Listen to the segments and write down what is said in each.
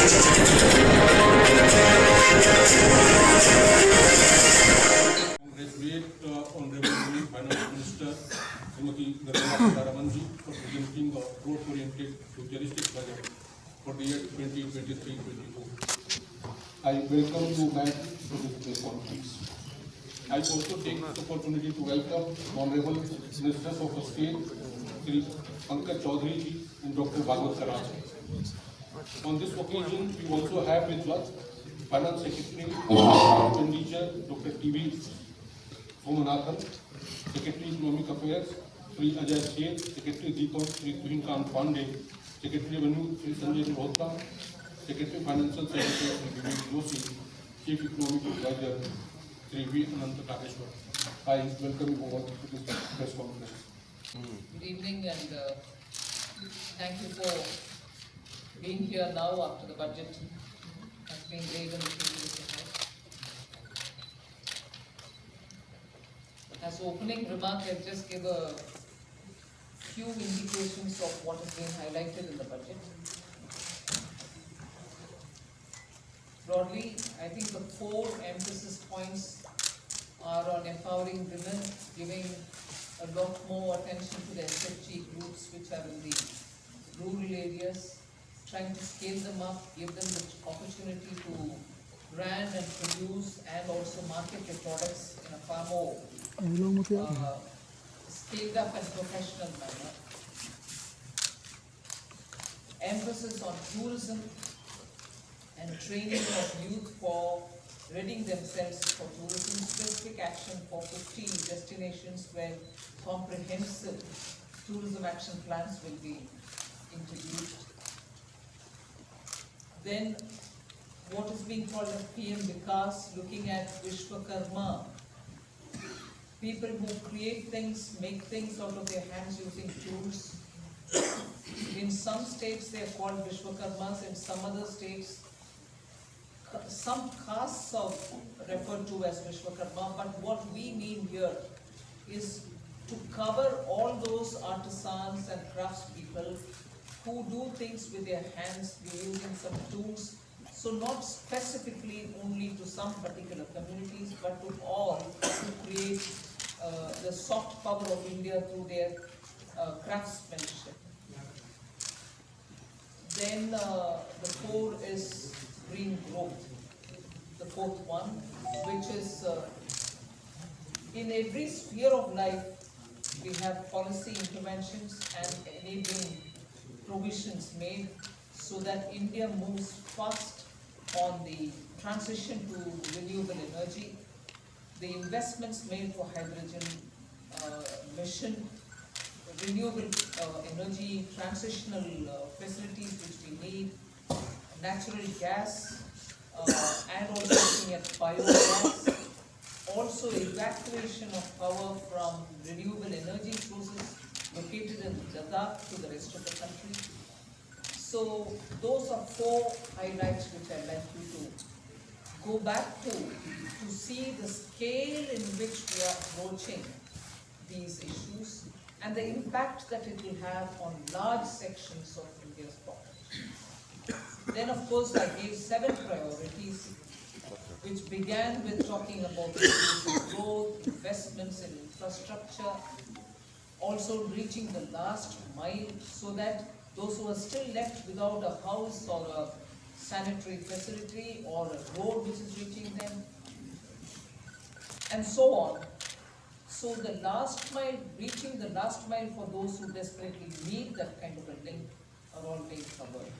Congratulate Honorable Finance Minister Srimati Nirmala Sitaraman ji for presenting a growth-oriented futuristic budget for the year 2023-24. I welcome you back to this press conference. I also take this opportunity to welcome Honorable Ministers of the State, Sri Pankaj Chaudhary ji and Dr. Bhagwat Karaj. On this occasion, we also have with us Finance Secretary of Expenditure, Dr. T.V. Somanathan, Secretary Economic Affairs, Sri Ajay Seth, Secretary Deepak, Sri Tuhinkant Pandey, Secretary Revenue, Sri Sanjay Malhotra, Secretary Financial Secretary, Sri Vivek Joshi, Chief Economic Advisor, Sri V. Ananta Kakeshwar. I welcome you all to this press conference. Good evening and thank you for being here now after the budget has been laid on the table of the House. As opening remark, I'll just give a few indications of what has been highlighted in the budget. Broadly, I think the 4 emphasis points are on empowering women, giving a lot more attention to the SFG groups which are in the rural areas, trying to scale them up, give them the opportunity to brand and produce and also market their products in a far more scaled up and professional manner. Emphasis on tourism and training of youth for readying themselves for tourism, specific action for 15 destinations where comprehensive tourism action plans will be introduced. Then what is being called a PM Vikas, looking at Vishwakarma, people who create things, make things out of their hands using tools. In some states they are called Vishwakarmas, in some other states some castes are referred to as Vishwakarma, but what we mean here is to cover all those artisans and craftspeople who do things with their hands, using some tools. So not specifically only to some particular communities, but to all who create the soft power of India through their craftsmanship. Then the 4 is green growth, the 4th one, which is in every sphere of life we have policy interventions and enabling provisions made so that India moves fast on the transition to renewable energy, the investments made for hydrogen mission, renewable energy transitional facilities which we need, natural gas, and also looking at biogas, also evacuation of power from renewable energy sources located in Ladakh to the rest of the country. So those are 4 highlights which I'd like you to go back to see the scale in which we are approaching these issues and the impact that it will have on large sections of India's population. Then of course I gave 7 priorities which began with talking about growth, investments in infrastructure, also reaching the last mile so that those who are still left without a house or a sanitary facility or a road which is reaching them, and so on. So the last mile, reaching the last mile for those who desperately need that kind of a link are all being covered.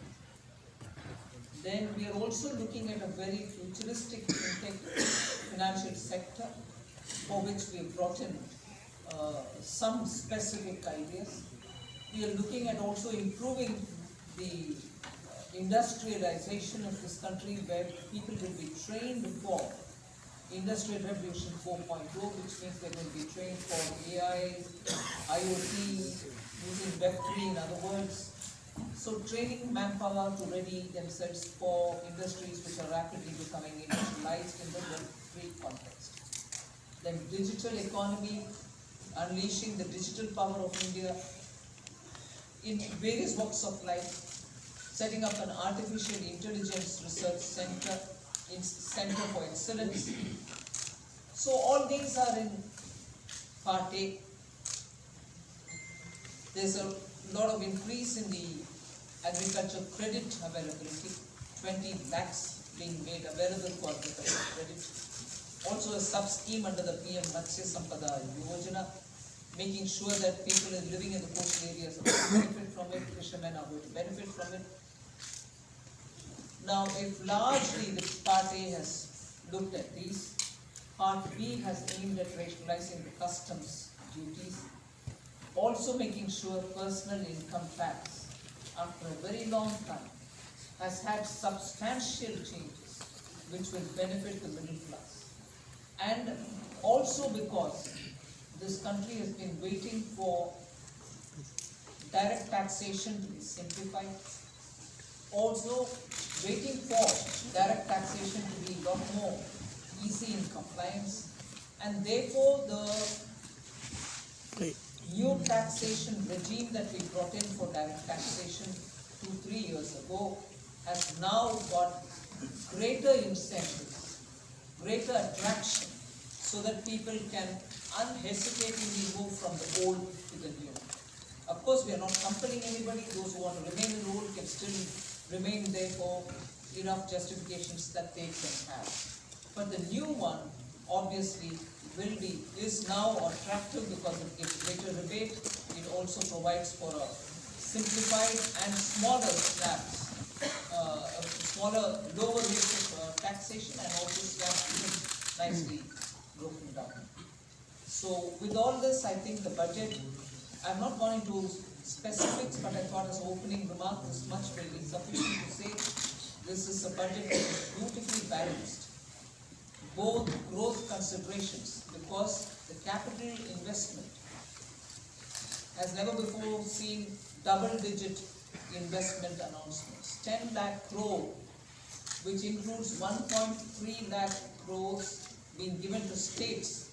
Then we are also looking at a very futuristic financial sector for which we have brought in some specific ideas. We are looking at also improving the industrialization of this country where people will be trained for Industrial Revolution 4.0, which means they're going to be trained for AI, IoT, using Web3 in other words. So training manpower to ready themselves for industries which are rapidly becoming industrialized in the Web3 context. Then digital economy, unleashing the digital power of India in various walks of life, setting up an artificial intelligence research center for excellence. So all these are in part A. There's a lot of increase in the agriculture credit availability, 20 lakhs being made available for agriculture credit. Also a sub-scheme under the PM Matsya Sampada Yojana, making sure that people living in the coastal areas are going to benefit from it, fishermen are going to benefit from it. Now, if largely the part A has looked at these, part B has aimed at rationalizing the customs duties, also making sure personal income tax, after a very long time, has had substantial changes which will benefit the middle class. And also because this country has been waiting for direct taxation to be simplified, also waiting for direct taxation to be a lot more easy in compliance, and therefore the new taxation regime that we brought in for direct taxation 2-3 years ago has now got greater incentives, greater attraction, so that people can unhesitatingly move from the old to the new. Of course, we are not compelling anybody. Those who want to remain in the old can still remain there for enough justifications that they can have. But the new one obviously is now attractive because it gives greater rebate. It also provides for a simplified and smaller slabs, lower rates of taxation, and also slabs even nicely broken down. So with all this, I think the budget, I'm not going into specifics, but I thought as opening remark, this much will be sufficient to say this is a budget that is beautifully balanced. Both growth considerations, because the capital investment has never before seen double-digit investment announcements. 10 lakh crore, which includes 1.3 lakh crores being given to states,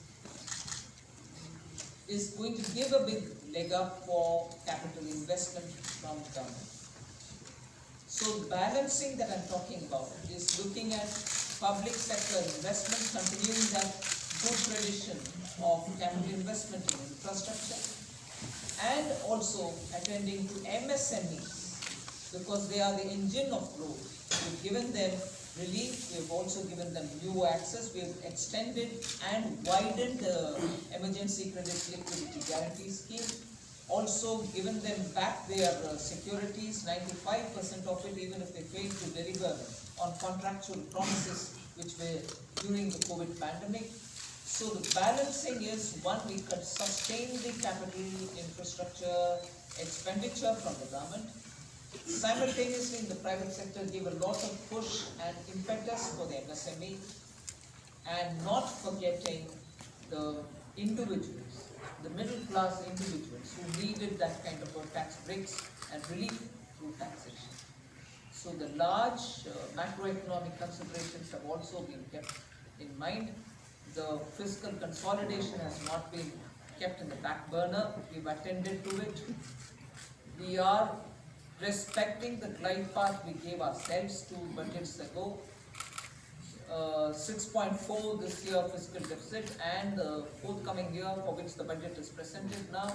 is going to give a big leg up for capital investment from government. So the balancing that I'm talking about is looking at public sector investment, continuing that good tradition of capital investment in infrastructure, and also attending to MSMEs, because they are the engine of growth. We've given them relief, we've also given them new access, we've extended and widened the emergency credit liquidity guarantee scheme, also given them back their securities, 95% of it, even if they fail to deliver on contractual promises which were during the COVID pandemic. So the balancing is, one, we could sustain the capital infrastructure expenditure from the government. Simultaneously, in the private sector, give a lot of push and impetus for the MSME, and not forgetting the individuals, the middle class individuals who needed that kind of a tax breaks and relief through taxation. So the large macroeconomic considerations have also been kept in mind. The fiscal consolidation has not been kept in the back burner. We've attended to it. We are respecting the glide path we gave ourselves 2 budgets ago. 6.4 this year fiscal deficit, and the forthcoming year for which the budget is presented now,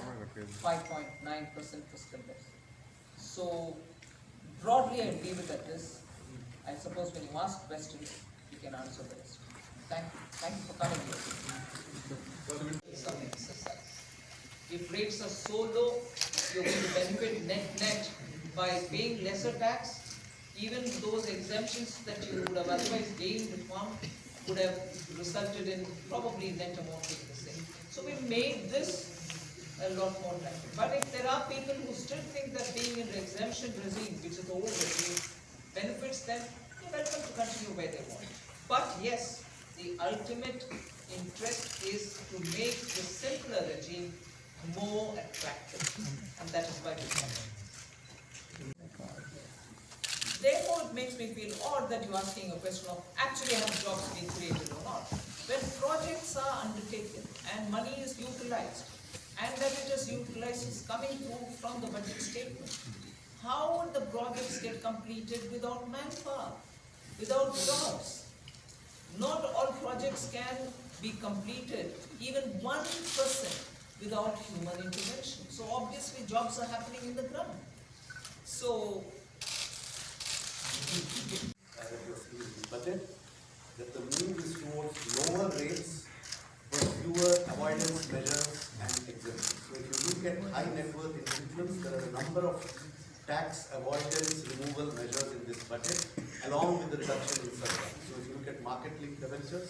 5.9% fiscal deficit. So broadly, I leave it at this. I suppose when you ask questions, you can answer the rest. Thank you for coming here. Some exercise. If rates are so low, you're going to benefit net by paying lesser tax. Even those exemptions that you would have otherwise gained from would have resulted in probably net amount being the same. So we made this a lot more attractive. But if there are people who still think that being in the exemption regime, which is the old regime, benefits them, they're welcome to continue where they want. But yes, the ultimate interest is to make the simpler regime more attractive, and that is why we come. Therefore, it makes me feel odd that you're asking a question of actually have jobs been created or not. When projects are undertaken and money is utilized, and that it is utilized is coming through from the budget statement. how would the projects get completed without manpower, without jobs? Not all projects can be completed, even 1% without human intervention. So obviously jobs are happening in the ground. So budget, that the move is towards lower rates but fewer avoidance measures and exemptions. So if you look at high net worth individuals, there are a number of tax avoidance removal measures in this budget, along with the reduction in surcharge. So if you look at market linked debentures,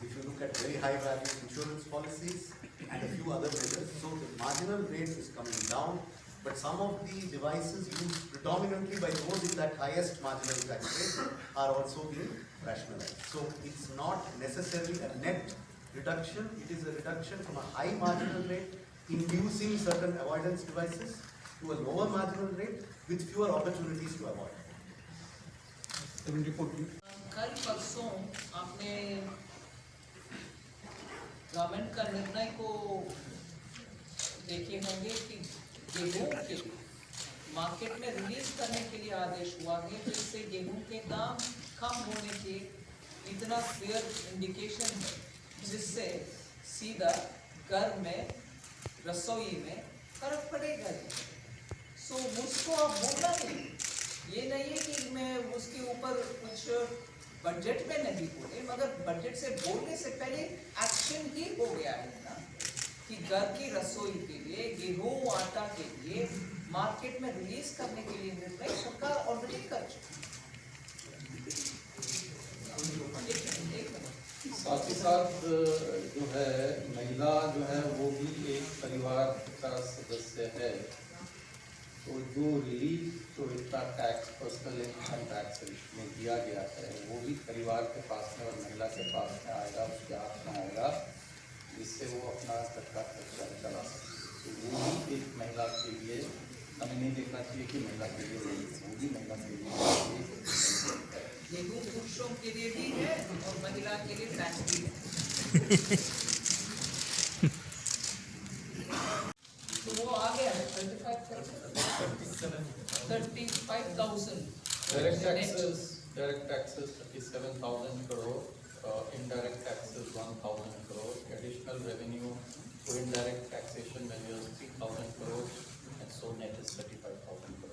if you look at very high value insurance policies and a few other measures, so the marginal rate is coming down, but some of the devices used predominantly by those in that highest marginal tax rate are also being rationalized. So it's not necessarily a net reduction, it is a reduction from a high marginal rate inducing certain avoidance devices to a lower marginal rate with fewer opportunities to avoid. 74 please. कल परसों आपने government का निर्णय को देखे होंगे कि गेहूं के मार्केट में रिलीज करने के लिए आदेश हुआ है, जिससे गेहूं के दाम कम होने के इतना क्लियर इंडिकेशन है, जिससे सीधा घर में रसोई में फर्क पड़ेगा। सो उसको आप बोलना नहीं, ये नहीं है कि मैं उसके ऊपर कुछ बजट में नहीं बोले, मगर बजट से बोलने से पहले एक्शन ही हो गया है ना, कि घर की रसोई के लिए गेहूं आटा के लिए मार्केट में रिलीज करने के लिए निर्णय सरकार ऑलरेडी कर चुकी है। साथ ही साथ जो है महिला जो है वो भी एक परिवार का सदस्य है, तो जो रिलीफ जो इतना टैक्स पर्सनल इनकम टैक्स में दिया गया है वो भी परिवार के पास में और महिला के पास में आएगा, उसके हाथ में आएगा, जिससे वो अपना घर का खर्चा चला सकती है। तो वो भी एक महिला के लिए हमें नहीं देखना चाहिए कि महिला के लिए नहीं, वो भी महिला के लिए गेहूं पुरुषों के लिए भी है और महिला के लिए टैक्स भी है। तो वो आ गया है 35,000 direct taxes 37,000 crore, indirect taxes 1,000 crore, additional revenue for indirect taxation measures 3,000 crore, and so net is 35,000 crore.